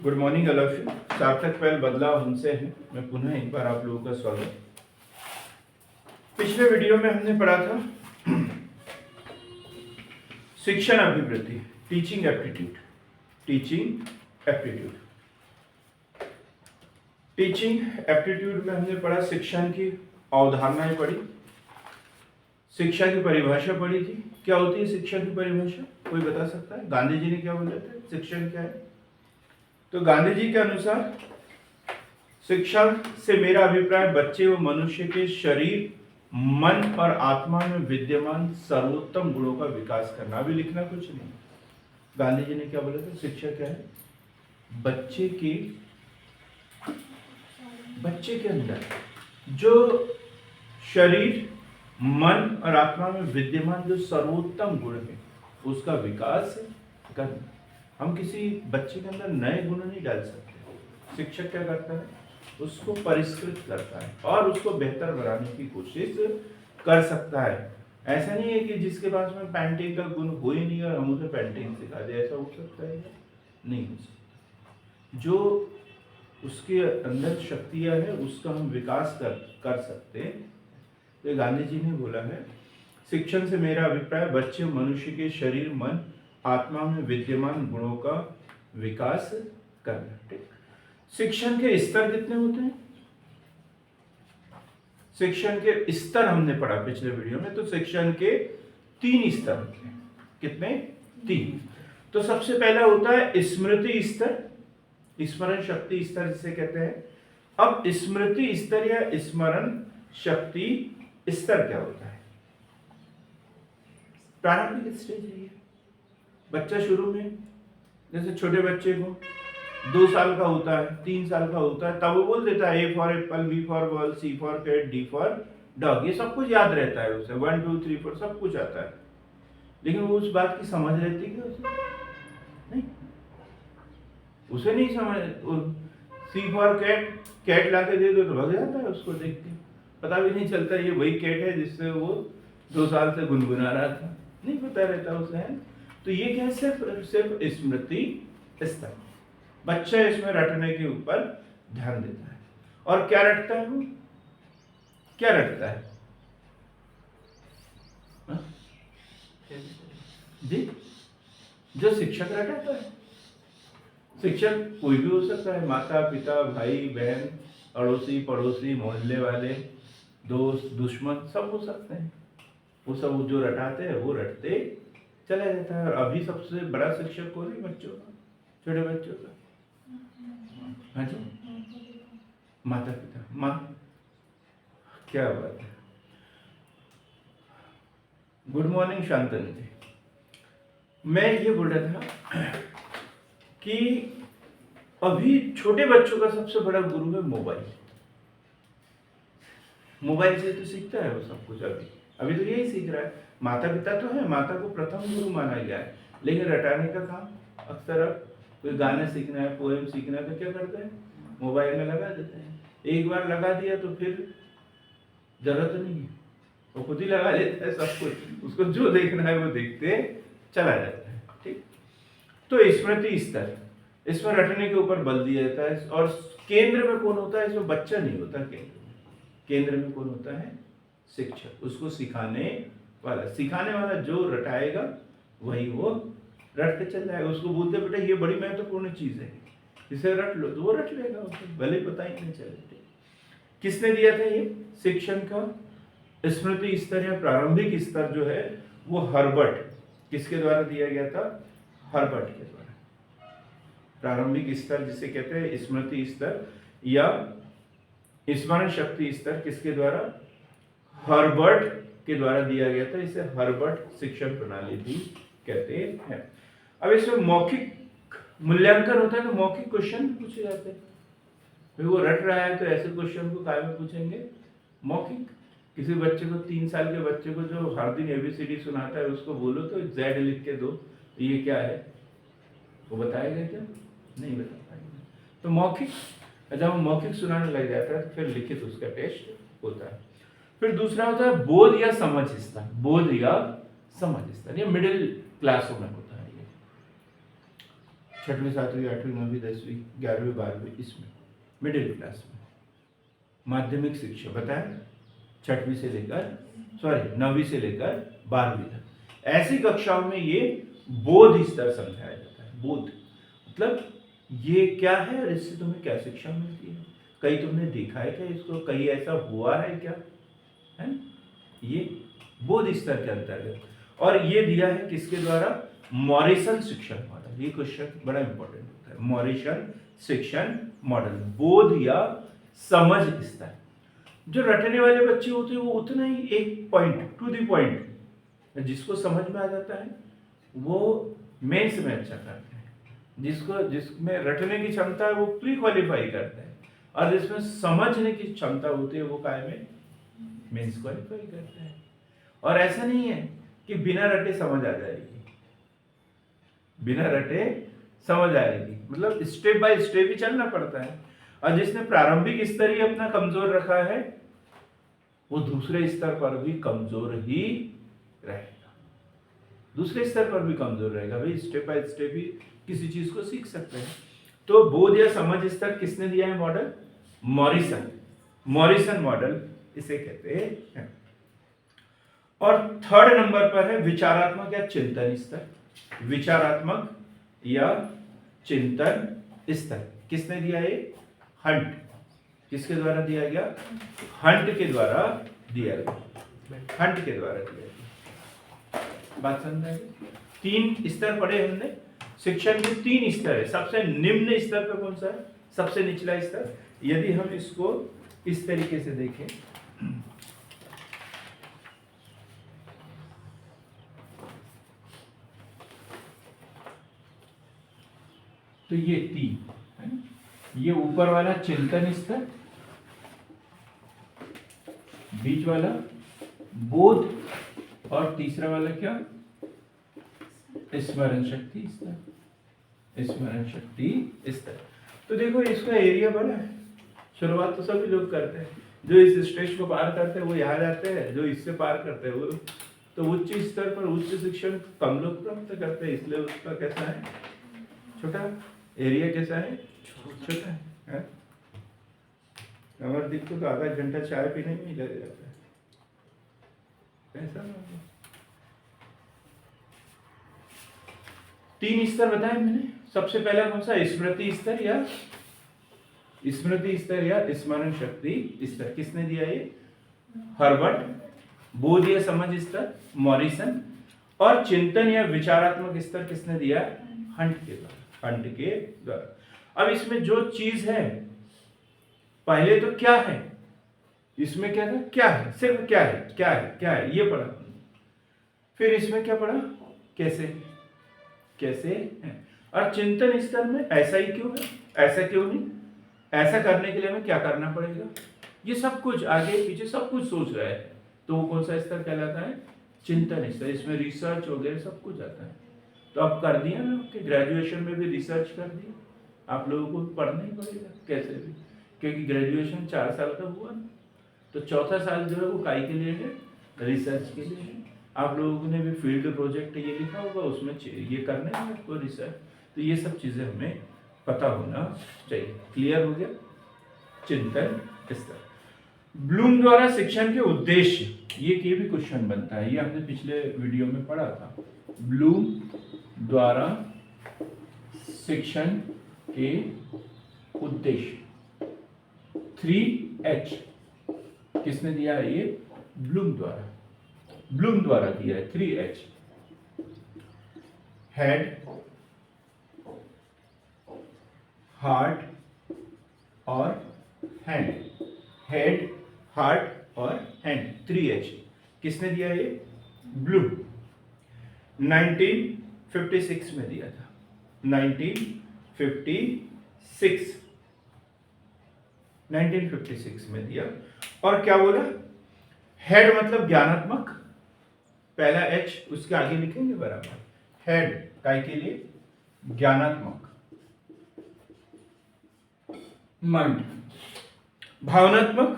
Good morning all of you. सार्थक पहल बदलाव हमसे है। मैं पुनः एक बार आप लोगों का स्वागत। पिछले वीडियो में हमने पढ़ा था शिक्षण अभिवृत्ति, टीचिंग एप्टीट्यूड। टीचिंग एप्टीट्यूड में हमने पढ़ा शिक्षण की अवधारणाएं पढ़ी, शिक्षा की परिभाषा पढ़ी थी। क्या होती है शिक्षा की परिभाषा, कोई बता सकता है? गांधी जी ने क्या बोले थे, शिक्षण क्या है? तो गांधी जी के अनुसार शिक्षा से मेरा अभिप्राय बच्चे व मनुष्य के शरीर, मन और आत्मा में विद्यमान सर्वोत्तम गुणों का विकास करना। अभी लिखना कुछ नहीं। गांधी जी ने क्या बोला था, शिक्षा क्या है? बच्चे के अंदर जो शरीर, मन और आत्मा में विद्यमान जो सर्वोत्तम गुण है उसका विकास करना। हम किसी बच्चे के अंदर नए गुण नहीं डाल सकते। शिक्षक क्या करता है, उसको परिष्कृत करता है और उसको बेहतर बनाने की कोशिश कर सकता है। ऐसा नहीं है कि जिसके पास में पेंटिंग का गुण हो ही नहीं और हम उसे पेंटिंग सिखा दे, ऐसा हो सकता है? नहीं हो सकता। जो उसके अंदर शक्तियां है उसका हम विकास कर सकते हैं। तो गांधी जी ने बोला है शिक्षण से मेरा अभिप्राय बच्चे मनुष्य के शरीर, मन, आत्मा में विद्यमान गुणों का विकास करना। ठीक। शिक्षण के स्तर कितने होते हैं? शिक्षण के स्तर हमने पढ़ा पिछले वीडियो में। तो शिक्षण के 3 स्तर होते हैं। कितने? 3। तो सबसे पहला होता है स्मृति स्तर, स्मरण शक्ति स्तर जिसे कहते हैं। अब स्मृति स्तर या स्मरण शक्ति स्तर क्या होता है? प्रारंभिक स्टेज है ये। बच्चा शुरू में, जैसे छोटे बच्चे को 2 साल का होता है, 3 साल का होता है, तब वो बोल देता है A for apple, B for ball, C for cat, D for dog. ये सब कुछ याद रहता है उसे, 1 2 3 4 सब कुछ आता है। लेकिन वो उस बात की समझ रहती है उसे नहीं, उसे नहीं समझ। सी फॉर कैट, कैट ला के दे दो तो भाग जाता है, उसको देख के पता भी नहीं चलता ये वही कैट है जिससे वो 2 साल से गुनगुना रहा था, नहीं पता रहता उसे, है। तो ये क्या है, सिर्फ स्मृति स्तर। बच्चा इसमें रटने के ऊपर ध्यान देता है। और क्या रटता है वो, क्या रटता है जी? जो शिक्षक रटाता है। शिक्षक कोई भी हो सकता है, माता पिता, भाई बहन, अड़ोसी पड़ोसी, मोहल्ले वाले, दोस्त दुश्मन, सब हो सकते हैं। वो सब जो रटाते हैं वो रटते चला जाता है। और अभी सबसे बड़ा शिक्षक कौन है बच्चों का, छोटे बच्चों का? हाँ जी, माता पिता, माँ। क्या बात है। गुड मॉर्निंग शांतनु जी। मैं ये बोल रहा था कि अभी छोटे बच्चों का सबसे बड़ा गुरु है मोबाइल। मोबाइल से तो सीखता है वो सब कुछ। अभी तो यही सीख रहा है। माता पिता तो है, माता को प्रथम गुरु माना गया है, लेकिन रटाने का काम अक्सर अब कोई गाने सीखना है, पोएम सीखना है तो क्या करते हैं, मोबाइल में लगा देते हैं। एक बार लगा दिया तो फिर जरूरत नहीं है, वो खुद ही लगा लेता है सब कुछ। उसको जो देखना है वो देखते चला जाता है। ठीक। तो स्मृति स्तर, इसमें रटने के ऊपर बल दिया जाता है। और केंद्र में कौन होता है इसमें? बच्चा नहीं होता केंद्र में कौन होता है? शिक्षक। उसको सिखाने वाला जो रटाएगा वही वो रट के चल जाएगा। उसको बोलते बेटा ये बड़ी महत्वपूर्ण चीज है, इसे रट लो, तो वो रट लेगा, उसको भले पता ही नहीं चले। किसने दिया था ये शिक्षण का स्मृति स्तर या प्रारंभिक स्तर जो है वो हर्बर्ट, किसके द्वारा दिया गया था? हर्बर्ट के द्वारा। प्रारंभिक स्तर जिसे कहते हैं स्मृति स्तर या स्मरण शक्ति स्तर, किसके द्वारा? हर्बर्ट के द्वारा दिया गया था। इसे हर्बर्ट शिक्षण प्रणाली भी कहते हैं। अब इसमें मौखिक मूल्यांकन होता है, तो मौखिक क्वेश्चन पूछे जाते हैं। वो रट रहा है तो ऐसे क्वेश्चन को काय में पूछेंगे? मौखिक। किसी बच्चे को, 3 साल के बच्चे को जो हर दिन ABCD सुनाता है, उसको बोलो तो Z लिख के दो, तो ये क्या है, वो बताएगा क्या? नहीं बता पाएगा। तो मौखिक, जब वो मौखिक सुनाने लग जाता है तो फिर लिखित उसका टेस्ट होता है। फिर दूसरा होता है बोध या समझ स्तर। बोध या समझ स्तर ये मिडिल क्लासों में होता है। ये छठवीं, सातवीं, आठवीं, नौवीं, 10वीं, 11वीं, 12वीं, इसमें मिडिल क्लास में माध्यमिक शिक्षा बताया, छठवीं से लेकर नौवीं से लेकर 12वीं तक। ऐसी कक्षाओं में ये बोध स्तर समझाया जाता है। बोध मतलब ये क्या है और इससे तुम्हें क्या शिक्षा मिलती है, कहीं तुमने देखा है क्या इसको, कहीं ऐसा हुआ है क्या, है ये बोध स्तर के अंतर्गत। और ये दिया है किसके द्वारा, मॉरिसन शिक्षण मॉडल। ये क्वेश्चन बड़ा इंपॉर्टेंट होता है। मॉरिसन शिक्षण मॉडल, बोध या समझ स्तर। जो रटने वाले बच्चे होते हैं वो उतना ही एक पॉइंट टू द पॉइंट, जिसको समझ में आ जाता है वो मेंस में अच्छा करते हैं, जिसमें रटने की क्षमता है वो प्री क्वालिफाई करते हैं, और जिसमें समझने की क्षमता होती है वो काय में मेंस क्वालिफाई करते हैं। और ऐसा नहीं है कि बिना रटे समझ आ जाएगी, बिना रटे समझ आएगी, मतलब स्टेप बाय स्टेप ही चलना पड़ता है। और जिसने प्रारंभिक स्तर ही अपना कमजोर रखा है वो दूसरे स्तर पर भी कमजोर ही रहेगा, दूसरे स्तर पर भी कमजोर रहेगा। भाई स्टेप बाय स्टेप ही किसी चीज को सीख सकते हैं। तो बोध या समझ स्तर किसने दिया है मॉडल, मॉरिसन मॉडल इसे कहते हैं। और थर्ड नंबर पर है विचारात्मक या चिंतन स्तर। विचारात्मक या चिंतन स्तर किसने दिया है, हंट। किसके द्वारा दिया गया, हंट के द्वारा दिया गया, हंट के द्वारा दिया गया। बात समझ में आई? 3 स्तर पढ़े हमने, शिक्षण के 3 स्तर है। सबसे निम्न स्तर पर कौन सा है, सबसे निचला स्तर। यदि हम इसको इस तरीके से देखें तो ये 3 है ना, ये ऊपर वाला चिंतन स्तर, बीच वाला बोध, और तीसरा वाला क्या, स्मरण शक्ति स्तर, स्मरण शक्ति स्तर। तो देखो इसका एरिया बड़ा है। शुरुआत तो सभी लोग करते हैं, जो इस स्टेज को पार करते हैं वो यहाँ जाते हैं, जो इससे पार करते हैं वो तो उच्च स्तर पर उच्च शिक्षण कम लोग प्राप्त करते हैं, इसलिए उसका कैसा है, छोटा एरिया, कैसा है, छोटा है। अमरदीप को तो आधा घंटा चाय पीने में ही लग जाता है, ऐसा 3 स्तर बताए मैंने। सबसे पहला कौन सा, स्मृति स्तर या स्मरण शक्ति स्तर। किसने दिया ये, हर्बर्ट। बोध या समझ स्तर मॉरिसन। और चिंतन या विचारात्मक स्तर किसने दिया, हंट के द्वारा, हंट के द्वारा। अब इसमें जो चीज है, पहले तो क्या है, इसमें क्या था, क्या है, सिर्फ क्या है, क्या है, क्या है, ये पढ़ा। फिर इसमें क्या पढ़ा, कैसे, कैसे है। और चिंतन स्तर में ऐसा ही क्यों है, ऐसा क्यों नहीं, ऐसा करने के लिए हमें क्या करना पड़ेगा, ये सब कुछ आगे पीछे सब कुछ सोच रहा है, तो वो कौन सा स्तर कहलाता है, चिंतन स्तर। इसमें रिसर्च वगैरह सब कुछ आता है। तो अब कर दिया ना कि ग्रेजुएशन में भी रिसर्च कर दिया, आप लोगों को पढ़ना ही पड़ेगा कैसे भी, क्योंकि ग्रेजुएशन 4 साल का हुआ ना, तो चौथा साल जो है वो काई के लिए है, रिसर्च के लिए है। आप लोगों ने भी फील्ड प्रोजेक्ट ये लिखा होगा, उसमें ये करना है आपको रिसर्च। तो ये सब चीजें हमें पता होना चाहिए। क्लियर हो गया, चिंतन स्तर। ब्लूम द्वारा शिक्षण के उद्देश्य, ये भी क्वेश्चन बनता है, ये हमने पिछले वीडियो में पढ़ा था। ब्लूम द्वारा शिक्षण के उद्देश्य, 3H किसने दिया है ये, ब्लूम द्वारा, ब्लूम द्वारा दिया है 3H। हेड, हार्ट और हैंड, हेड, हार्ट और हैंड, 3H किसने दिया ये, ब्लूम। 1956 में दिया था, 1956 में दिया। और क्या बोला, हेड मतलब ज्ञानात्मक, पहला H उसके आगे लिखेंगे बराबर, हेड काय के लिए, ज्ञानात्मक। माइंड, भावनात्मक,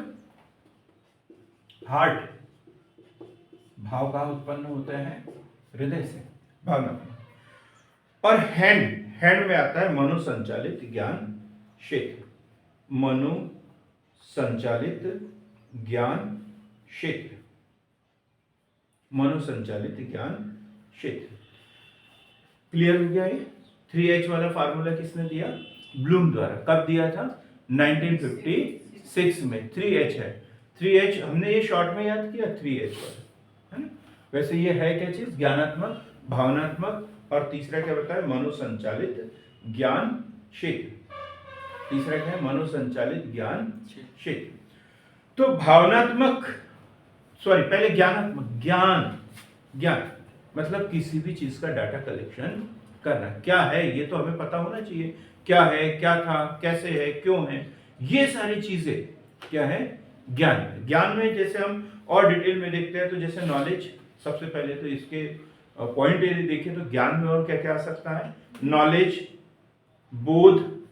हार्ट, भाव कहाँ उत्पन्न होते हैं, हृदय से, भावनात्मक। और हैंड, हैंड में आता है मनो संचालित ज्ञान क्षेत्र, मनो संचालित ज्ञान क्षेत्र, मनो संचालित ज्ञान क्षेत्र। क्लियर हो गया ये? 3H वाला फार्मूला किसने दिया? ब्लूम द्वारा। कब दिया था? 1956 में। 3H है, 3H हमने ये शॉर्ट में याद किया, 3H वाला, है ना? वैसे ये है क्या चीज? ज्ञानात्मक, भावनात्मक, और तीसरा क्या बताया? मनोसंचालित ज्ञान क्षेत्र। तीसरा क्या है? मनोसंचालित ज्ञान क्षेत्र। तो भावनात्मक, सॉरी पहले ज्ञानात्मक, ज्ञान मतलब किसी भी चीज का डाटा कलेक्शन करना। क्या है ये तो हमें पता होना चाहिए, क्या है, क्या था, कैसे है, क्यों है, ये सारी चीजें क्या है? ज्ञान है। ज्ञान में जैसे हम और डिटेल में देखते हैं तो जैसे नॉलेज, सबसे पहले तो इसके पॉइंट यदि देखें तो ज्ञान में और क्या क्या आ सकता है? नॉलेज, बोध,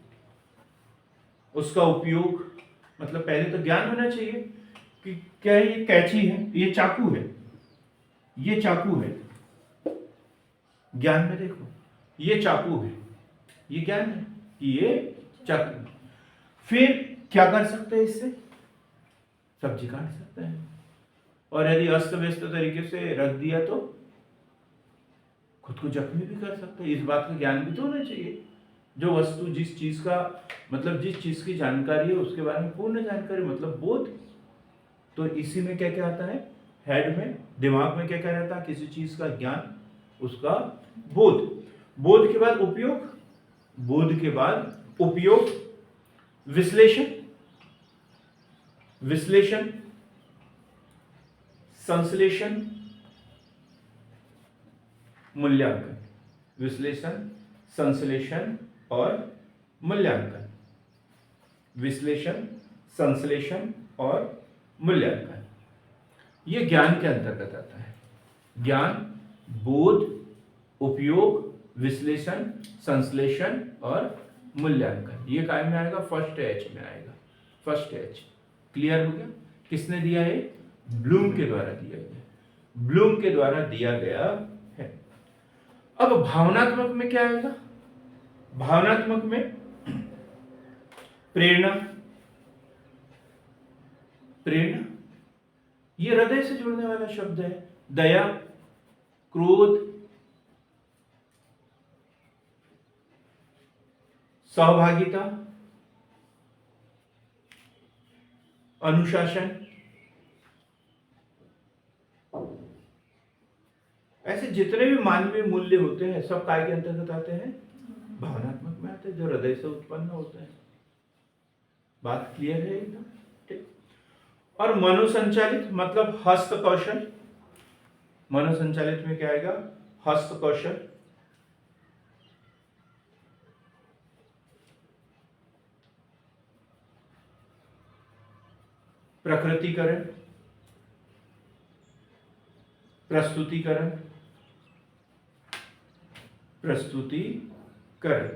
उसका उपयोग, मतलब पहले तो ज्ञान होना चाहिए कि क्या ये कैंची है, ये चाकू है, ये चाकू है, ज्ञान में देखो ये चाकू है, ये ज्ञान है कि ये चाकू है। फिर क्या कर सकते हैं इससे? सब्जी काट सकते हैं, और यदि अस्त व्यस्त तरीके से रख दिया तो खुद को जख्मी भी कर सकते हैं। इस बात का ज्ञान भी तो होना चाहिए। जो वस्तु, जिस चीज का मतलब जिस चीज की जानकारी है उसके बारे में पूर्ण जानकारी, मतलब बोध। तो इसी में क्या क्या आता है? हेड में, दिमाग में क्या क्या रहता है? किसी चीज का ज्ञान, उसका बोध। बोध के बाद उपयोग, बोध के बाद उपयोग, विश्लेषण, विश्लेषण, संश्लेषण, मूल्यांकन। विश्लेषण, संश्लेषण और मूल्यांकन। विश्लेषण, संश्लेषण और मूल्यांकन, ये ज्ञान के अंतर्गत आता है। ज्ञान, बोध, उपयोग, विश्लेषण, संश्लेषण और मूल्यांकन, ये काय में आएगा? फर्स्ट एच में आएगा, फर्स्ट एच। क्लियर हो गया? किसने दिया है? ब्लूम के द्वारा दिया गया, ब्लूम के द्वारा दिया गया है। अब भावनात्मक में क्या आएगा? भावनात्मक में प्रेरणा, प्रेरणा ये हृदय से जुड़ने वाला शब्द है। दया, क्रोध, सहभागिता, अनुशासन, ऐसे जितने भी मानवीय मूल्य होते हैं सब काय के अंतर्गत आते हैं? भावनात्मक में आते हैं, जो हृदय से उत्पन्न होते हैं। बात क्लियर है एकदम? ठीक। और मनोसंचालित मतलब हस्त कौशल। मनोसंचालित में क्या आएगा? हस्त कौशल, प्रकृतिकरण, प्रस्तुतिकरण, प्रस्तुतिकरण।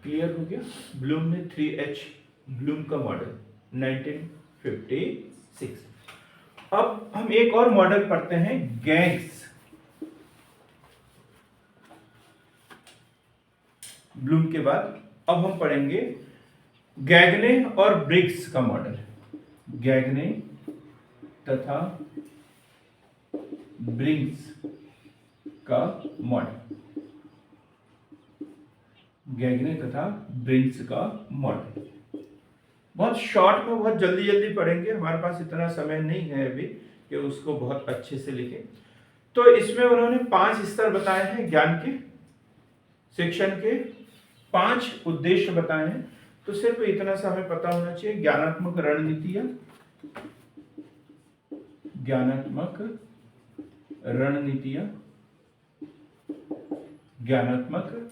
क्लियर हो गया? ब्लूम ने 3H, ब्लूम का मॉडल 1956। अब हम एक और मॉडल पढ़ते हैं, गैग्स। ब्लूम के बाद अब हम पढ़ेंगे गैगने और ब्रिग्स का मॉडल। गैगने तथा ब्रिग्स का मॉडल, गैगने तथा ब्रिग्स का मॉडल। बहुत शॉर्ट में, बहुत जल्दी जल्दी पढ़ेंगे, हमारे पास इतना समय नहीं है अभी कि उसको बहुत अच्छे से लिखें। तो इसमें उन्होंने 5 स्तर बताए हैं ज्ञान के, शिक्षण के 5 उद्देश्य बताए हैं। तो सिर्फ इतना सा हमें पता होना चाहिए, ज्ञानात्मक रणनीतियां, ज्ञानात्मक रणनीतियां, ज्ञानात्मक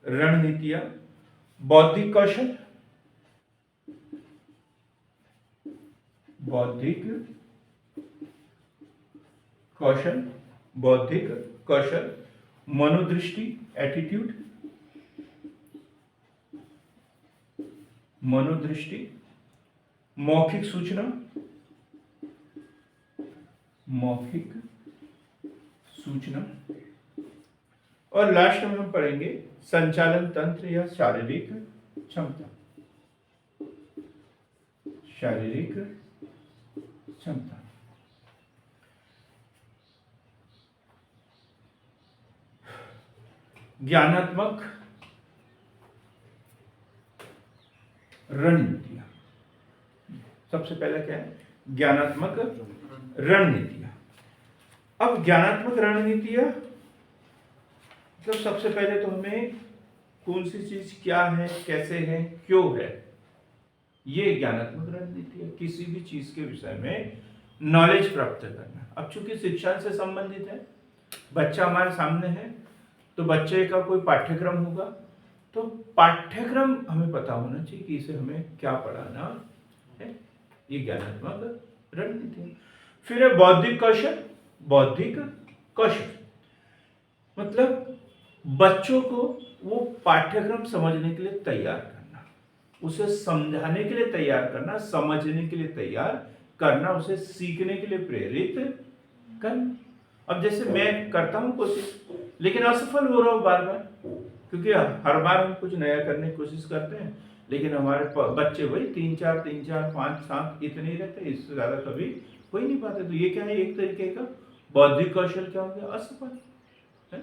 रणनीतियां, बौद्धिक कौशल, बौद्धिक कौशल, बौद्धिक कौशल, मनोदृष्टि, एटीट्यूड, मनोदृष्टि, मौखिक सूचना, मौखिक सूचना और लास्ट में हम पढ़ेंगे संचालन तंत्र या शारीरिक क्षमता। शारीरिक क्षमता। ज्ञानात्मक रणनीतियां। सबसे पहले क्या है? ज्ञानात्मक रणनीतियां। अब ज्ञानात्मक रणनीतियां मतलब सबसे पहले तो हमें कौन सी चीज क्या है, कैसे है, क्यों है, ये ज्ञानात्मक रणनीति है। किसी भी चीज के विषय में नॉलेज प्राप्त करना। अब चूंकि शिक्षा से संबंधित है, बच्चा हमारे सामने है, तो बच्चे का कोई पाठ्यक्रम होगा, तो पाठ्यक्रम हमें पता होना चाहिए कि इसे हमें क्या पढ़ाना है। ये ज्ञानात्मक रणनीति है। फिर है बौद्धिक कौशल। बौद्धिक कौशल मतलब बच्चों को वो पाठ्यक्रम समझने के लिए तैयार करना, उसे समझाने के लिए तैयार करना, समझने के लिए तैयार करना, उसे सीखने के लिए प्रेरित करना। अब जैसे मैं करता हूं कोशिश, लेकिन असफल हो रहा हूं बार बार, क्योंकि हर बार हम कुछ नया करने की कोशिश करते हैं, लेकिन हमारे बच्चे वही 3-4, 5, 7 इतने ही रहते हैं, इससे ज्यादा कभी हो ही नहीं पाते। तो ये क्या है? एक तरीके का बौद्धिक कौशल क्या हो गया? असफल है।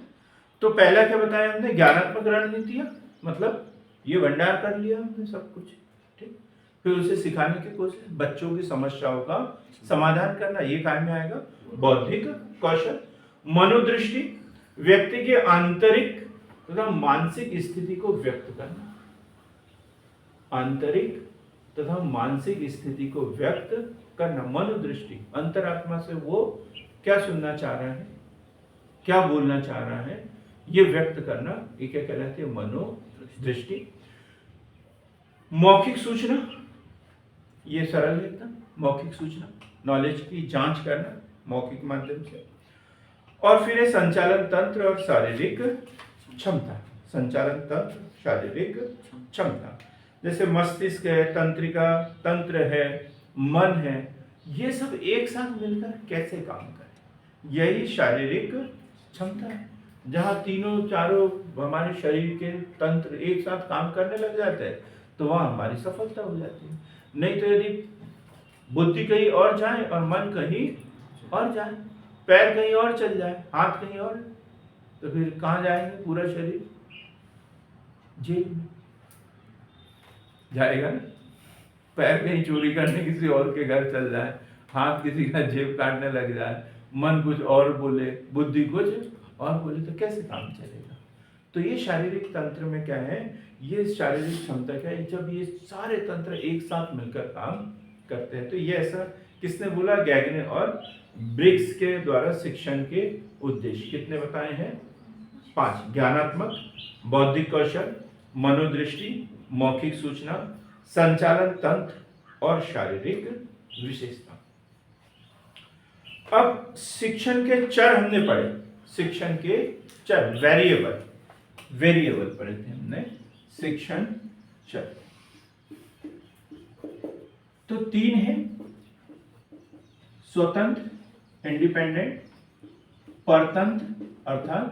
तो पहला क्या बताया हमने? ज्ञानात्मक रणनीतियां, मतलब ये भंडार कर लिया हमने सब कुछ, ठीक। फिर उसे सिखाने की कोशिश, बच्चों की समस्याओं का समाधान करना, ये काम में आएगा बौद्धिक कौशल। मनोदृष्टि, व्यक्ति के आंतरिक तथा मानसिक स्थिति को व्यक्त करना। आंतरिक तथा मानसिक स्थिति को व्यक्त करना। मनोदृष्टि, अंतरात्मा से वो क्या सुनना चाह रहा है, क्या बोलना चाह रहा है, ये व्यक्त करना, ये क्या कहलाती है? मनोदृष्टि। मौखिक सूचना, ये सरल है एकदम। मौखिक सूचना, नॉलेज की जांच करना मौखिक माध्यम से। और फिर है संचालन तंत्र और शारीरिक क्षमता। संचालन तंत्र, शारीरिक क्षमता, जैसे मस्तिष्क है, तंत्रिका तंत्र है, मन है, ये सब एक साथ मिलकर कैसे काम करें, यही शारीरिक क्षमता है। जहाँ तीनों चारों हमारे शरीर के तंत्र एक साथ काम करने लग जाते हैं, तो वहाँ हमारी सफलता हो जाती है। नहीं तो यदि बुद्धि कहीं और जाए और मन कहीं और जाए, पैर कहीं और चल जाए, हाथ कहीं और, तो फिर कहाँ जाएंगे? पूरा शरीर जेल में जाएगा ना। पैर कहीं चोरी करने किसी और के घर चल जाए, हाथ किसी का जेब काटने लग जाए, मन कुछ और बोले, बुद्धि कुछ और बोले, तो कैसे काम चलेगा? तो ये शारीरिक तंत्र में क्या है? ये शारीरिक क्षमता क्या है? जब ये सारे तंत्र एक साथ मिलकर काम करते हैं। तो ये ऐसा किसने बोला? गैगने और ब्रिग्स के द्वारा शिक्षण के उद्देश्य कितने बताए हैं? 5। ज्ञानात्मक, बौद्धिक कौशल, मनोदृष्टि, मौखिक सूचना, संचालन तंत्र और शारीरिक विशेषता। अब शिक्षण के चर हमने पढ़े। शिक्षण के चर, वेरिएबल, वेरिएबल पढ़े थे हमने। शिक्षण चर तो 3 है: स्वतंत्र, इंडिपेंडेंट, परतंत्र अर्थात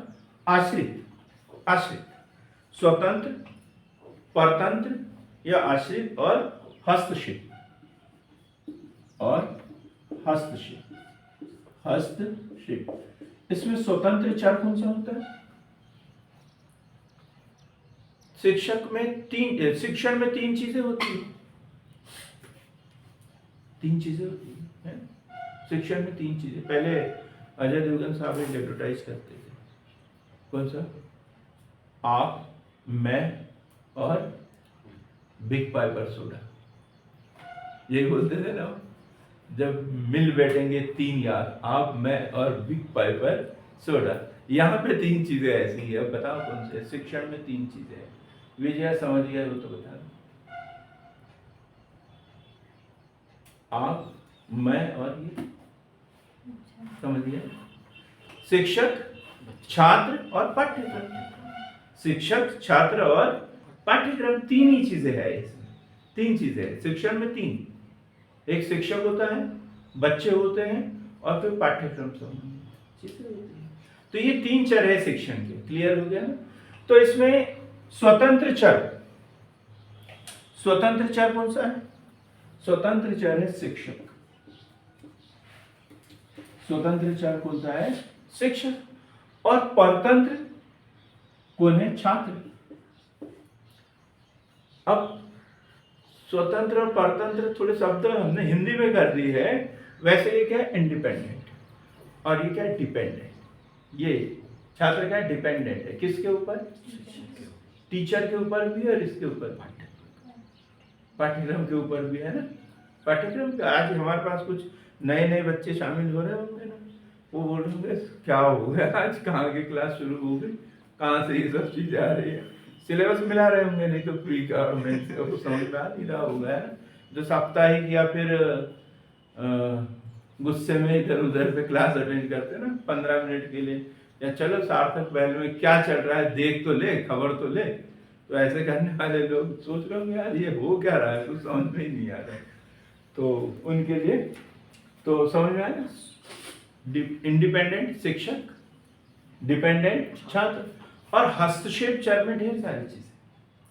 आश्रित। आश्रित, स्वतंत्र, परतंत्र या आश्रित, और हस्तक्षेप। और हस्तक्षेप, हस्तक्षेप। इसमें स्वतंत्र चर कौन सा होता है? शिक्षण में 3 चीजें होती है। 3 चीजें होती है शिक्षण में। 3 चीजें। पहले अजय देवगन साहब एक एडवर्टाइज करते थे, कौन सा? आप, मैं और बिग पाइपर सोडा, यही बोलते थे ना। जब मिल बैठेंगे 3 यार, आप, मैं और बिग पाइपर सोडा। यहाँ पे 3 चीजें ऐसी है। अब बताओ कौन से? शिक्षण में 3 चीजें हैं। विजय समझ गया हो तो बता दो। आप, मैं और ये समझ गया? शिक्षक, छात्र और पाठ्यक्रम। शिक्षक, छात्र और पाठ्यक्रम, 3 ही चीजें हैं इसमें। 3 चीजें हैं शिक्षण में। 3, एक शिक्षक होता है, बच्चे होते हैं, और फिर पाठ्यक्रम संबंधी चीजें होती हैं। तो ये 3 चर है शिक्षण के, क्लियर हो गया ना। तो इसमें स्वतंत्र चर कौन सा है? स्वतंत्र चर है शिक्षक। स्वतंत्र चर कौन सा है? शिक्षक। और परतंत्र कौन है? छात्र। अब स्वतंत्र और परतंत्र थोड़े शब्द हमने हिंदी में कर दी है, वैसे ये क्या है? इंडिपेंडेंट। और ये क्या है? डिपेंडेंट। ये छात्र क्या है? डिपेंडेंट है किसके ऊपर? टीचर के ऊपर भी और इसके ऊपर पाठ्यक्रम के ऊपर भी है ना। पाठ्यक्रम के आज हमारे पास कुछ नए नए बच्चे शामिल हो रहे होंगे ना, वो बोल रहे होंगे क्या हो गया आज, कहाँ की क्लास शुरू हो गई, कहाँ से ये सब चीजें आ रही है। सिलेबस मिला रहे होंगे, नहीं तो प्री का और मेंस का कुछ समझ में आ नहीं रहा होगा है। जो साप्ताहिक या फिर गुस्से में इधर उधर पे क्लास अटेंड करते हैं ना 15 मिनट के लिए, या चलो सार्थक पहल में क्या चल रहा है देख तो ले, खबर तो ले। तो ऐसे करने वाले लोग सोच रहे होंगे यार ये हो क्या रहा है, कुछ समझ में ही नहीं आ रहा है। तो उनके लिए तो समझ में आया, इंडिपेंडेंट शिक्षक, डिपेंडेंट छात्र। और हस्तक्षेप चर में ढेर सारी चीजें।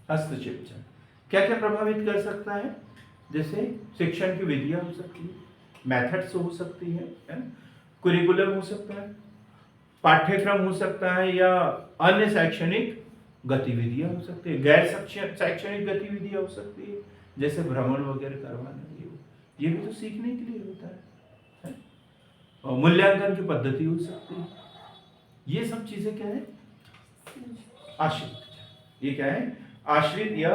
हस्तक्षेप चर क्या क्या प्रभावित कर सकता है? जैसे शिक्षण की विधियां हो सकती है, मेथड्स हो सकती है ना, कुरिकुलम हो सकता है, पाठ्यक्रम हो सकता है, या अन्य शैक्षणिक गतिविधियां हो सकती है, गैर शैक्षणिक गतिविधियां हो सकती है, जैसे भ्रमण वगैरह करवाना। ये भी तो सीखने के लिए होता है? और मूल्यांकन की पद्धति हो सकती है। ये सब चीजें क्या है? आश्रित। ये क्या है? आश्रित या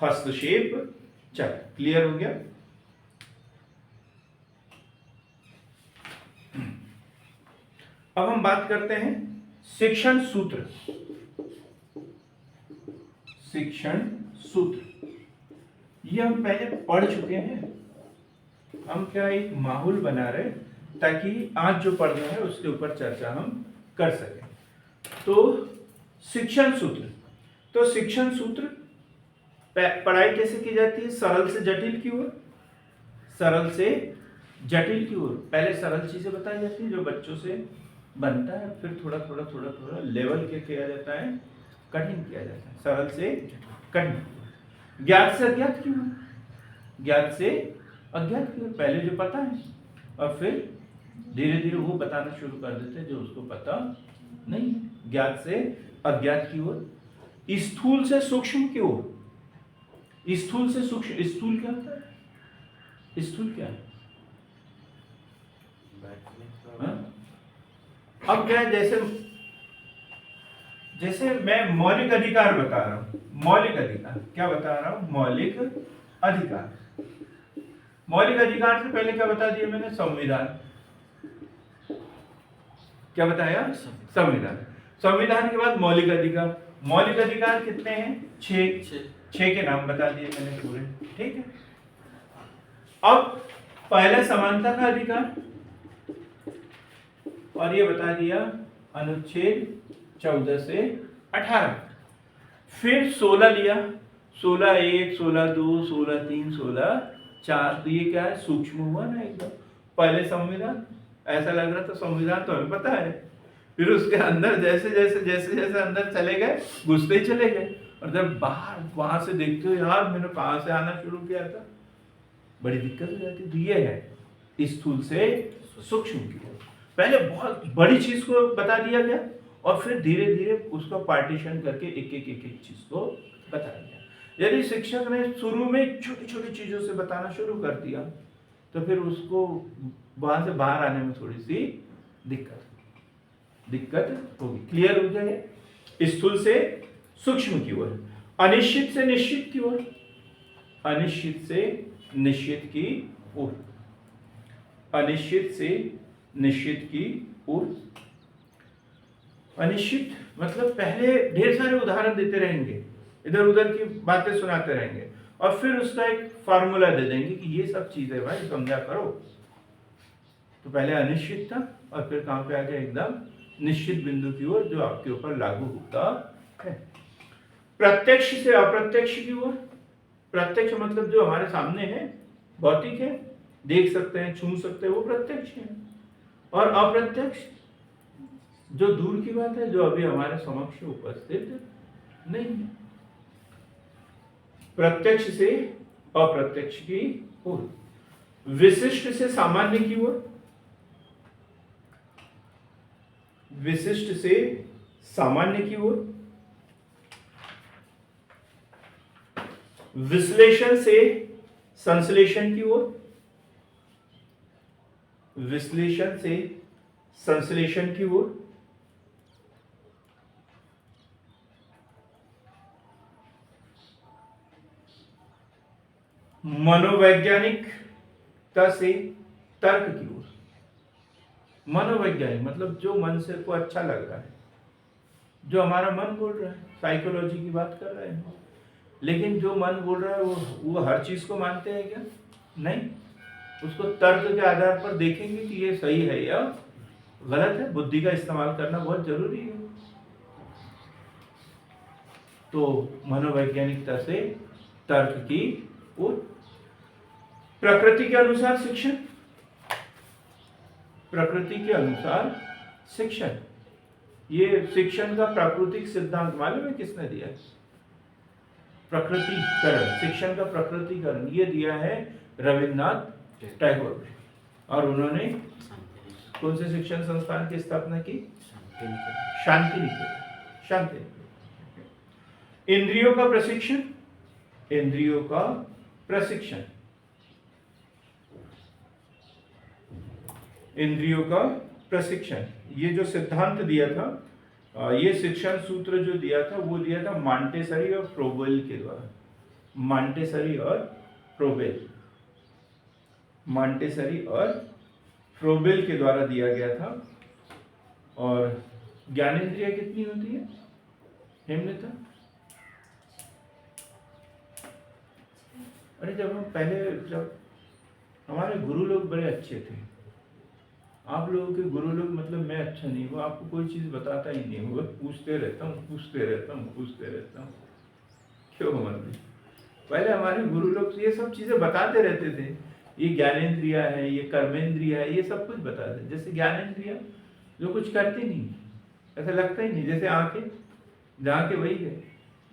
हस्तक्षेप चर। क्लियर हो गया? अब हम बात करते हैं शिक्षण सूत्र। शिक्षण सूत्र ये हम पहले पढ़ चुके हैं। हम क्या एक माहौल बना रहे ताकि आज जो पढ़ना है उसके ऊपर चर्चा हम कर सकें। तो शिक्षण सूत्र, तो शिक्षण सूत्र पढ़ाई कैसे की जाती है? सरल से जटिल की ओर, सरल से जटिल की ओर। पहले सरल चीजें बताई जाती है जो बच्चों से बनता है, फिर थोड़ा थोड़ा थोड़ा थोड़ा लेवल के किया जाता है, कठिन किया जाता है, सरल से कठिन। ज्ञात से अज्ञात की ओर, ज्ञात से अज्ञात की ओर। पहले जो पता है और फिर धीरे धीरे वो बताना शुरू कर देते हैं जो उसको पता नहीं है। ज्ञात से अज्ञात की ओर। स्थूल से सूक्ष्म की ओर। स्थूल से सूक्ष्म। स्थूल क्या होता है? स्थूल क्या है? अब क्या है, जैसे मैं मौलिक अधिकार बता रहा हूं। मौलिक अधिकार क्या बता रहा हूं? मौलिक अधिकार। मौलिक अधिकार से पहले क्या बता दिया मैंने? संविधान। क्या बताया? संविधान। संविधान के बाद मौलिक अधिकार। मौलिक अधिकार कितने हैं? 6 के नाम बता दिए मैंने पूरे। ठीक है। अब पहला समानता का अधिकार, और ये बता दिया अनुच्छेद 14 से 18। फिर 16 लिया, 16(1), 16(2), 16(3), 16(4). तो ये क्या है? सूक्ष्म हुआ ना एकदम। पहले संविधान, ऐसा लग रहा था संविधान तो हमें पता है, फिर उसके अंदर जैसे जैसे जैसे जैसे अंदर चले गए, घुसते ही चले गए, और जब बाहर वहां से देखते हो यार मैंने कहां से आना शुरू किया था, बड़ी दिक्कत हो जाती है। तो ये है स्थूल से सूक्ष्म की ओर। पहले बहुत बड़ी चीज को बता दिया गया और फिर धीरे धीरे उसको पार्टीशन करके एक एक एक एक चीज को बताया गया। यदि शिक्षक ने शुरू में छोटी छोटी चीजों से बताना शुरू कर दिया तो फिर उसको वहां से बाहर आने में थोड़ी सी दिक्कत होगी। क्लियर हो जाए? स्थूल से सूक्ष्म की ओर। अनिश्चित से निश्चित की ओर। अनिश्चित से निश्चित की ओर। अनिश्चित से निश्चित की ओर। अनिश्चित मतलब पहले ढेर सारे उदाहरण देते रहेंगे, इधर उधर की बातें सुनाते रहेंगे, और फिर उसका एक फार्मूला दे देंगे कि ये सब चीजें भाई समझा करो। तो पहले अनिश्चित था और फिर कहां पे आ गया? एकदम निश्चित बिंदु की ओर जो आपके ऊपर लागू होता है। प्रत्यक्ष से अप्रत्यक्ष की ओर। प्रत्यक्ष मतलब जो हमारे सामने है, भौतिक है, देख सकते हैं, छू सकते हैं, वो प्रत्यक्ष है। और अप्रत्यक्ष जो दूर की बात है, जो अभी हमारे समक्ष उपस्थित नहीं है। प्रत्यक्ष से अप्रत्यक्ष की ओर, विशिष्ट से सामान्य की ओर, विशिष्ट से सामान्य की ओर, विश्लेषण से संश्लेषण की ओर, विश्लेषण से संश्लेषण की ओर, मनोवैज्ञानिकता से तर्क की ओर। मनोवैज्ञानिक मतलब जो मन से को अच्छा लग रहा है, जो हमारा मन बोल रहा है, साइकोलॉजी की बात कर रहे हैं। लेकिन जो मन बोल रहा है वो हर चीज को मानते हैं क्या? नहीं, उसको तर्क के आधार पर देखेंगे कि ये सही है या गलत है। बुद्धि का इस्तेमाल करना बहुत जरूरी है। तो मनोवैज्ञानिकता से तर्क की ओर, प्रकृति के अनुसार शिक्षण, प्रकृति के अनुसार शिक्षण। ये शिक्षण का प्राकृतिक सिद्धांत मालूम है किसने दिया? प्रकृतिकरण, शिक्षण का प्रकृतिकरण ये दिया है रविन्द्रनाथ टैगोर ने। और उन्होंने कौन से शिक्षण संस्थान की स्थापना की? शांति निकेतन। शांति निकेतन। इंद्रियों का प्रशिक्षण, इंद्रियों का प्रशिक्षण, इंद्रियों का प्रशिक्षण, ये जो सिद्धांत दिया था, ये शिक्षण सूत्र जो दिया था वो दिया था मॉन्टेसरी और फ्रोबेल के द्वारा। मॉन्टेसरी और फ्रोबेल, मॉन्टेसरी और फ्रोबेल के द्वारा दिया गया था। और ज्ञानेंद्रिया कितनी होती है हेमलता? अरे जब हमारे गुरु लोग बड़े अच्छे थे। आप लोगों के गुरु लोग मतलब मैं अच्छा नहीं, वो आपको कोई चीज बताता ही नहीं, वो पूछते रहता हूँ पूछते रहता हूँ पूछते रहता हूँ। क्यों मतलब पहले हमारे गुरु लोग ये सब चीजें बताते रहते थे। ये ज्ञानेंद्रिया है, ये कर्मेंद्रिया है, ये सब कुछ बताते। जैसे ज्ञानेंद्रिया जो कुछ करती नहीं, ऐसा लगता ही नहीं। जैसे आंखें, जहाँ के वही है,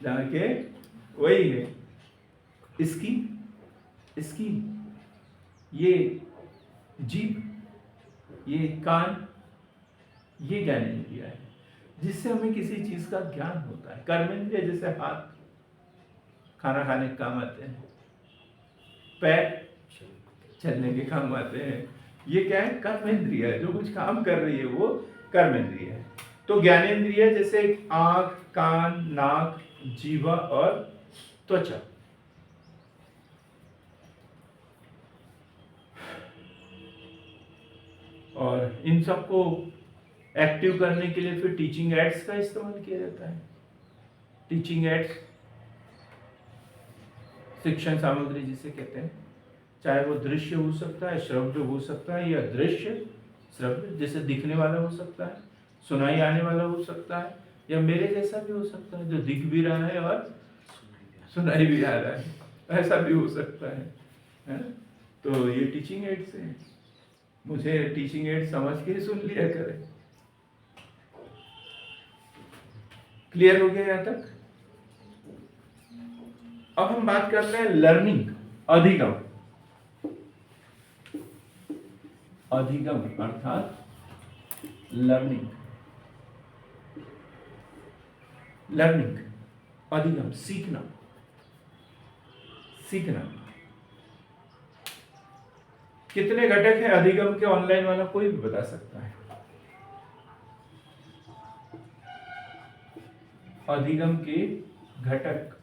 जहाँ के वही है। इसकी ये जीभ, ये कान, ये ज्ञानेंद्रिया है जिससे हमें किसी चीज का ज्ञान होता है। कर्मेंद्रिय जैसे हाथ खाना खाने के काम आते हैं, पैर चलने के काम आते हैं। ये क्या है? कर्मेंद्रिय है, जो कुछ काम कर रही है वो कर्मेंद्रिय है। तो ज्ञानेंद्रिय जैसे आंख, कान, नाक, जीवा और त्वचा। और इन सबको एक्टिव करने के लिए फिर टीचिंग एड्स का इस्तेमाल किया जाता है। टीचिंग एड्स, शिक्षण सामग्री जिसे कहते हैं, चाहे वो दृश्य हो सकता है, श्रव्य हो सकता है, या दृश्य श्रव्य जैसे दिखने वाला हो सकता है, सुनाई आने वाला हो सकता है, या मेरे जैसा भी हो सकता है जो दिख भी रहा है और सुनाई भी आ रहा है, ऐसा भी हो सकता है। तो ये टीचिंग एड्स है। मुझे टीचिंग एड समझ के सुन लिया करें। क्लियर हो गया यहां तक? अब हम बात करते हैं लर्निंग, अधिगम। अधिगम अर्थात लर्निंग, लर्निंग, अधिगम, सीखना, सीखना। कितने घटक हैं अधिगम के? ऑनलाइन वाला कोई भी बता सकता है। अधिगम के घटक,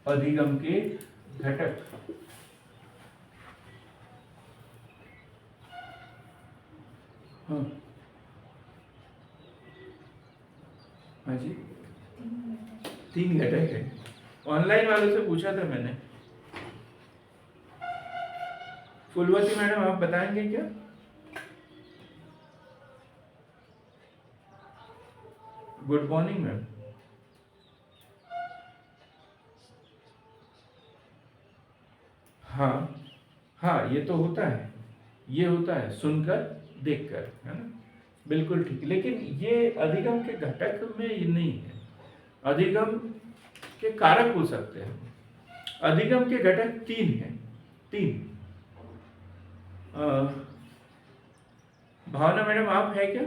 अधिगम के घटक। हाँ जी, 3 घटक है। ऑनलाइन वालों से पूछा था मैंने। फुलवती मैडम आप बताएंगे क्या? Good morning ma'am. हाँ हाँ, ये तो होता है, ये होता है सुनकर देखकर, है ना, बिल्कुल ठीक। लेकिन ये अधिगम के घटक में ये नहीं है, अधिगम के कारक हो सकते हैं। अधिगम के घटक 3 हैं, 3। भावना मैडम आप है क्या?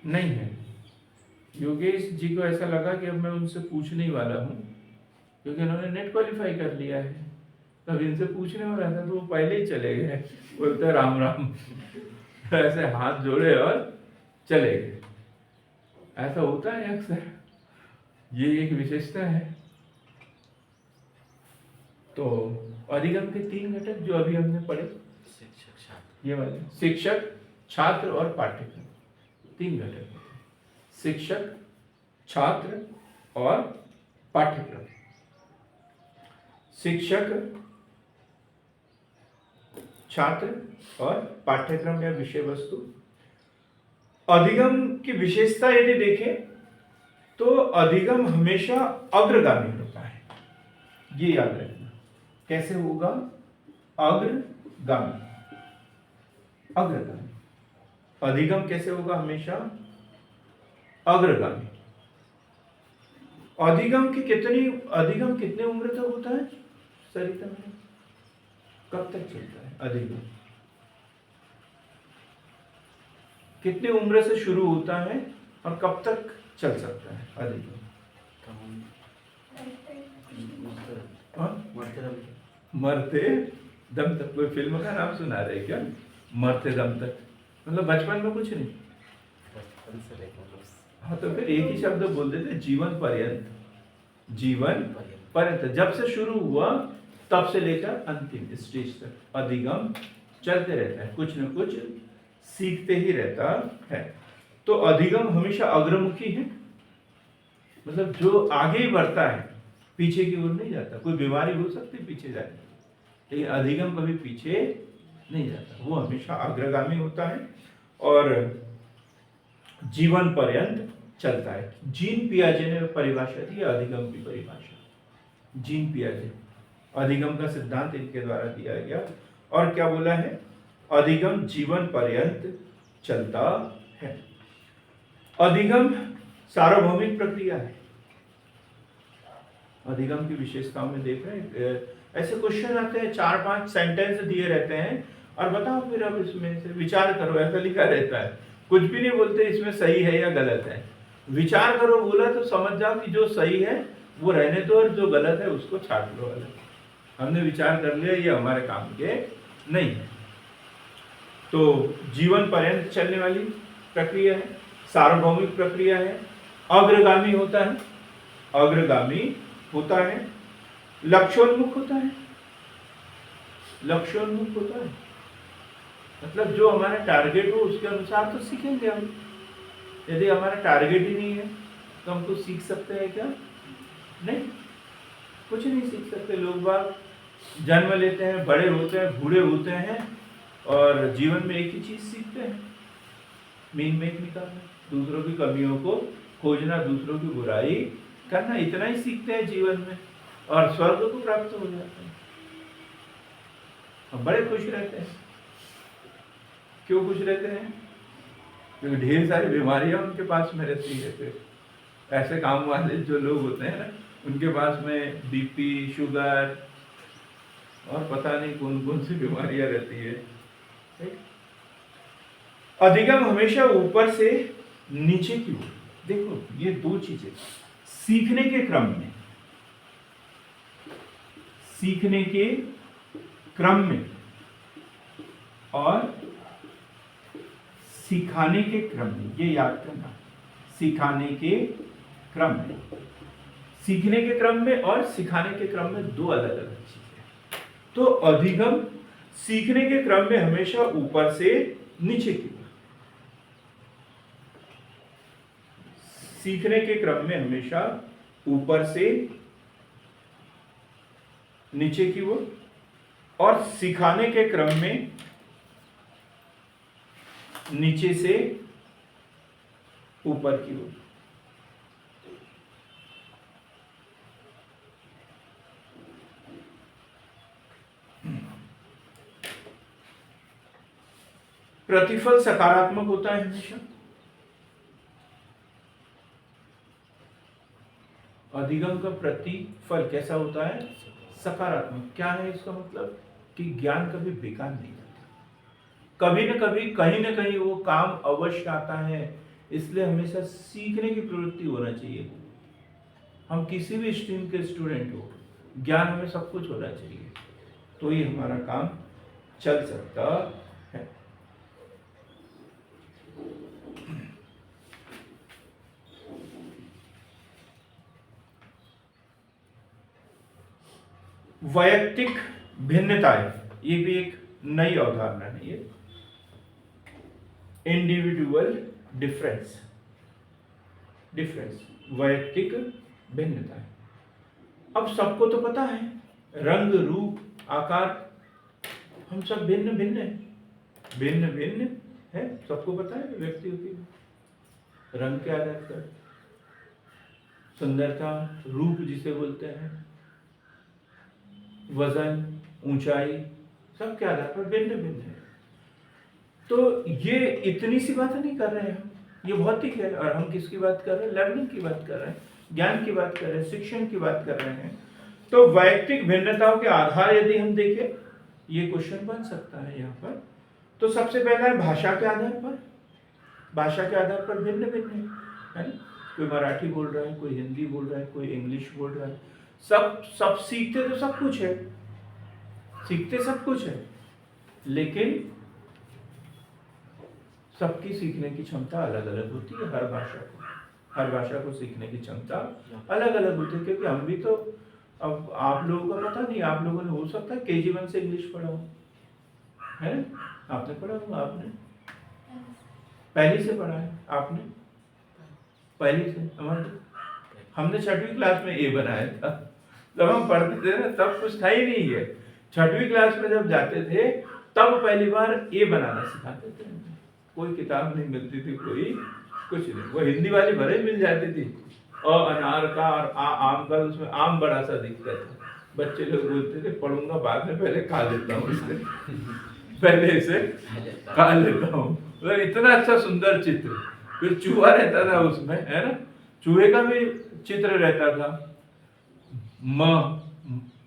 नहीं है। योगेश जी को ऐसा लगा कि अब मैं उनसे पूछने ही वाला हूँ, क्योंकि उन्होंने नेट क्वालिफाई कर लिया है। तब इनसे पूछने वाला था तो वो पहले ही चले गए, बोलते राम राम। ऐसे हाथ जोड़े और चले गए। ऐसा होता है अक्सर, ये एक विशेषता है। तो अधिगम के 3 घटक जो अभी हमने पढ़े, शिक्षक छात्र, ये वाले शिक्षक, छात्र और पाठ्यक्रम, 3 घटक होते हैं। शिक्षक, छात्र और पाठ्यक्रम। शिक्षक, छात्र और पाठ्यक्रम या विषय वस्तु। अधिगम की विशेषता यदि देखें तो अधिगम हमेशा अग्रगामी होता है, ये याद रखना। कैसे होगा? अग्रगामी, अग्रगामी। अधिगम कैसे होगा? हमेशा अग्रगामी। अधिगम कितने उम्र तक होता है सरिता में? कब तक चलता है अधिगम? कितने उम्र से शुरू होता है और कब तक चल सकता है अधिगम? मरते दम तक। कोई फिल्म का नाम सुना रहे क्या? मरते दम तक मतलब बचपन में कुछ नहीं? बचपन से लेकर, हाँ, तो फिर एक ही शब्द बोल देते, जीवन पर्यंत। जीवन पर्यंत, जब से शुरू हुआ तब से लेकर अंतिम स्टेज तक अधिगम चलते रहता है, कुछ न कुछ सीखते ही रहता है। तो अधिगम हमेशा अग्रमुखी है, मतलब जो आगे ही बढ़ता है, पीछे की ओर नहीं जाता। कोई बीमारी हो सकती है पीछे जाने की, लेकिन अधिगम कभी पीछे नहीं जाता, वो हमेशा अग्रगामी होता है और जीवन पर्यंत चलता है। जीन पियाजे ने परिभाषा दी अधिगम की परिभाषा। जीन पियाजे, अधिगम का सिद्धांत इनके द्वारा दिया गया। और क्या बोला है? अधिगम जीवन पर्यंत चलता है। अधिगम सार्वभौमिक प्रक्रिया है। अधिगम की विशेषताओं में देख रहे हैं, ऐसे क्वेश्चन आते हैं, 4-5 सेंटेंस दिए रहते हैं और बताओ फिर अब इसमें से विचार करो, ऐसा लिखा रहता है। कुछ भी नहीं बोलते इसमें सही है या गलत है। विचार करो बोला तो समझ जाओ कि जो सही है वो रहने दो और जो गलत है उसको छाट लो अलग। हमने विचार कर लिया, ये हमारे काम के नहीं है। तो जीवन पर्यंत चलने वाली प्रक्रिया है, सार्वभौमिक प्रक्रिया है, अग्रगामी होता है, अग्रगामी होता है, लक्ष्योन्मुख होता है। लक्ष्योन्मुख होता है मतलब जो हमारा टारगेट हो उसके अनुसार तो सीखेंगे हम। यदि हमारा टारगेट ही नहीं है तो हम कुछ सीख सकते हैं क्या? नहीं, कुछ नहीं सीख सकते। लोग बाग जन्म लेते हैं, बड़े होते हैं, बूढ़े होते हैं और जीवन में एक ही चीज सीखते हैं, मीन मेक निकालना, दूसरों की कमियों को खोजना, दूसरों की बुराई करना, इतना ही सीखते हैं जीवन में और स्वर्ग को प्राप्त हो जाते हैं। हम बड़े खुश रहते हैं। क्यों खुश रहते हैं? क्योंकि ढेर सारी बीमारियां उनके पास में रहती है। फिर ऐसे काम वाले जो लोग होते हैं ना, उनके पास में बीपी, शुगर और पता नहीं कौन कौन सी बीमारियां रहती है। अधिगम हमेशा ऊपर से नीचे की ओर। देखो ये दो चीजें सीखने के क्रम में, सीखने के क्रम में और सिखाने के क्रम में, ये याद करना, सिखाने के क्रम में, सीखने के क्रम में और सिखाने के क्रम में दो अलग अलग चीजें। तो अधिगम सीखने के क्रम में हमेशा ऊपर से नीचे की ओर, सीखने के क्रम में हमेशा ऊपर से नीचे की ओर और सिखाने के क्रम में नीचे से ऊपर की ओर। प्रतिफल सकारात्मक होता है हमेशा। अधिगम का प्रतिफल कैसा होता है? सकारात्मक। क्या है इसका मतलब? कि ज्ञान कभी बेकार नहीं जाता, कभी न कभी कहीं न कहीं वो काम अवश्य आता है। इसलिए हमेशा सीखने की प्रवृत्ति होना चाहिए। हम किसी भी स्ट्रीम के स्टूडेंट हो, ज्ञान हमें सब कुछ होना चाहिए, तो ही हमारा काम चल सकता है। वैयक्तिक भिन्नताएं, ये भी एक नई अवधारणा है। ये इंडिविजुअल डिफरेंस, वैयक्तिक भिन्नताएं। अब सबको तो पता है, रंग रूप आकार हम सब भिन्न भिन्न है, सबको पता है व्यक्तियों की रंग के आधार पर, सुंदरता, रूप जिसे बोलते हैं, वजन, ऊंचाई, सब के आधार पर भिन्न भिन्न है। तो ये इतनी सी बात नहीं कर रहे हैं हम, ये भौतिक है। और हम किसकी बात कर रहे हैं? लर्निंग की बात कर रहे हैं, ज्ञान की बात कर रहे हैं, शिक्षण की बात कर रहे हैं। तो वैयक्तिक भिन्नताओं के आधार यदि हम देखें, ये क्वेश्चन बन सकता है यहाँ पर। तो सबसे पहला है भाषा के आधार पर। भाषा के आधार पर भिन्न भिन्न है ना? कोई मराठी बोल रहा है, कोई हिंदी बोल रहा है, कोई इंग्लिश बोल रहा है। सब सीखते तो सब कुछ है, सीखते सब कुछ है, लेकिन सबकी सीखने की क्षमता अलग अलग होती है। हर भाषा को सीखने की क्षमता अलग अलग होती है। क्योंकि हम भी तो, अब आप लोगों का पता नहीं, आप लोगों ने हो सकता है KG1 से इंग्लिश पढ़ा हो, है? आपने पढ़ा होगा, आपने पहली से पढ़ा है, आपने पहली से। हमने 6वीं क्लास में A बनाया था, जब हम पढ़ते थे ना, तब कुछ था ही नहीं है। 6वीं क्लास में जब जाते थे, तब पहली बार A बनाना सिखाते थे। कोई किताब नहीं मिलती थी, कोई कुछ नहीं। वो हिंदी वाली भले मिल जाती थी, अनार का और आम का, उसमें आम बड़ा सा दिखता था। बच्चे लोग बोलते थे पढ़ूंगा बाद में, पहले खा लेता हूँ इसे, पहले इसे खा लेता हूँ। मतलब इतना अच्छा सुंदर चित्र। फिर चूहा रहता था उसमें, है ना? चूहे का भी चित्र रहता था।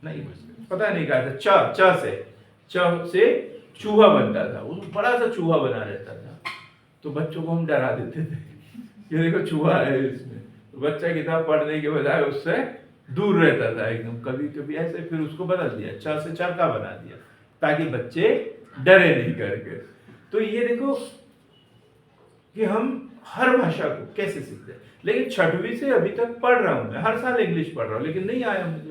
नहीं पता नहीं कहा था, च से चूहा बनता था, उसमें बड़ा सा चूहा बना रहता था। तो बच्चों को हम डरा देते थे, ये देखो चूहा है इसमें। तो बच्चा किताब पढ़ने के बजाय उससे दूर रहता था एकदम। कभी कभी ऐसे फिर उसको बदल दिया, च से चरखा बना दिया, ताकि बच्चे डरे नहीं करके। तो ये देखो कि हम हर भाषा को कैसे सीखते हैं। लेकिन 6वीं से अभी तक पढ़ रहा हूं मैं, हर साल इंग्लिश पढ़ रहा हूं, लेकिन नहीं आया मुझे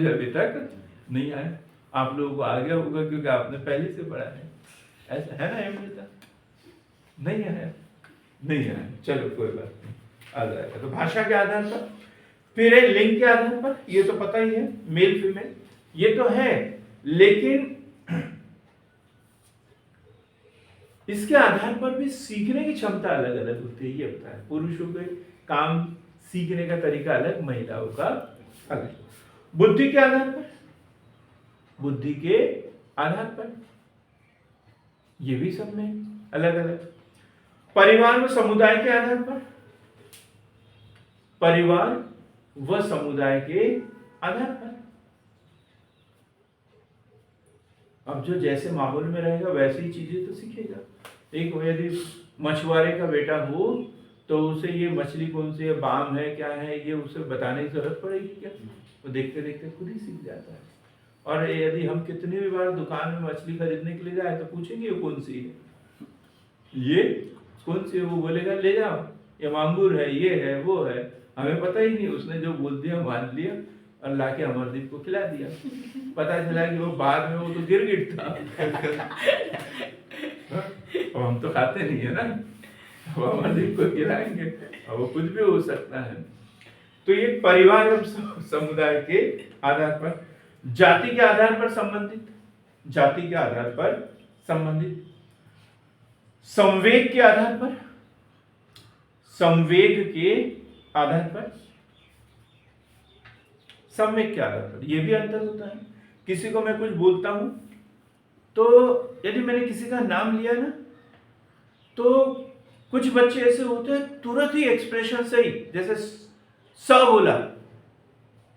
अभी तक, नहीं आया। आप लोगों को आ गया होगा क्योंकि आपने पहले से पढ़ा है, ऐसा है ना? अमृता नहीं आया, चलो कोई बात नहीं, आ जाएगा। तो भाषा के आधार पर, फिर है लिंग के आधार पर, ये तो पता ही है, मेल फीमेल, ये तो है। लेकिन इसके आधार पर भी सीखने की क्षमता अलग अलग होती है, ये बताया। पुरुषों के काम सीखने का तरीका अलग, महिलाओं का अलग। बुद्धि के आधार पर, ये भी सब में अलग अलग। परिवार व समुदाय के आधार पर, अब जो जैसे माहौल में रहेगा वैसी ही चीजें तो सीखेगा। एक यदि मछुआरे का बेटा हो, तो उसे ये मछली कौन सी है, बाम है, क्या है, ये उसे बताने की जरूरत पड़ेगी क्या? वो देखते देखते खुद ही सीख जाता है। और यदि हम कितनी भी बार दुकान में मछली खरीदने के लिए जाए, तो पूछेंगे ये कौन सी है, ये कौन सी है? वो बोलेगा ले जाओ, ये मांगूर है, ये है, वो है। हमें पता ही नहीं, उसने जो बोल दिया मान लिया और लाके अमरदीप को खिला दिया। पता चला कि वो बाद में वो तो गिरगिट था। अब हम तो खाते नहीं है ना, अब अमरदीप को खिलाएंगे, अब वो कुछ भी हो सकता है। तो ये परिवार और समुदाय के आधार पर, जाति के आधार पर संबंधित, संवेग के आधार पर, ये भी अंतर होता है। किसी को मैं कुछ बोलता हूं तो यदि मैंने किसी का नाम लिया ना, तो कुछ बच्चे ऐसे होते हैं तुरंत ही एक्सप्रेशन से ही, जैसे स बोला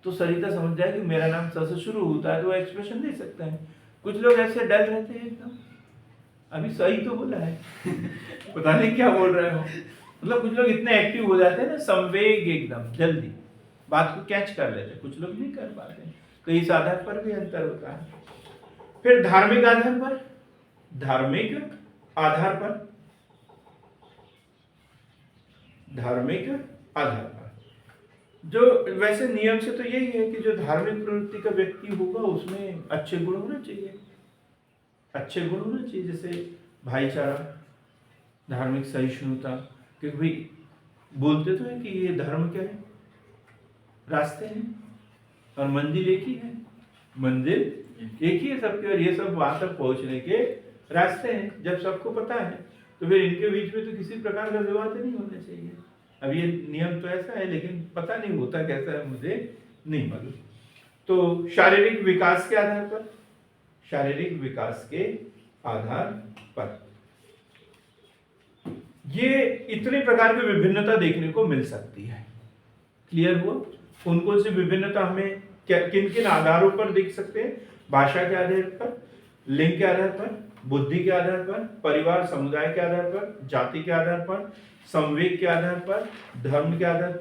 तो सरिता समझ जाए कि मेरा नाम स से शुरू होता है, तो वो एक्सप्रेशन दे सकता है। कुछ लोग ऐसे डर रहते हैं एकदम, अभी सही तो बोला है पता नहीं क्या बोल रहे हो। मतलब कुछ लोग इतने एक्टिव हो जाते हैं ना, संवेग एकदम जल्दी बात को कैच कर लेते हैं, कुछ लोग नहीं कर पाते। तो इस आधार पर भी अंतर होता है। फिर धार्मिक आधार पर, धार्मिक आधार पर, धार्मिक आधार पर जो वैसे नियम से तो यही है कि जो धार्मिक प्रवृत्ति का व्यक्ति होगा उसमें अच्छे गुण होना चाहिए, अच्छे गुण होना चाहिए, जैसे भाईचारा, धार्मिक सहिष्णुता। क्योंकि भाई बोलते तो है कि ये धर्म क्या है, रास्ते हैं और मंजिल एक ही है, मंजिल एक ही है सबके, और ये सब वहां तक पहुंचने के रास्ते हैं। जब सबको पता है तो फिर इनके बीच में तो किसी प्रकार का विवाद नहीं होना चाहिए। अब ये नियम तो ऐसा है, लेकिन पता नहीं होता कैसा है, मुझे नहीं मालूम। तो शारीरिक विकास के आधार पर, शारीरिक विकास के आधार पर ये इतने प्रकार की विभिन्नता देखने को मिल सकती है। क्लियर हुआ? कौन कौन सी विभिन्नता हमें किन किन आधारों पर देख सकते हैं? भाषा के आधार पर, लिंग के आधार पर, बुद्धि के आधार पर, परिवार समुदाय के आधार पर, जाति के आधार पर, संवेग के आधार पर, धर्म के आधार पर,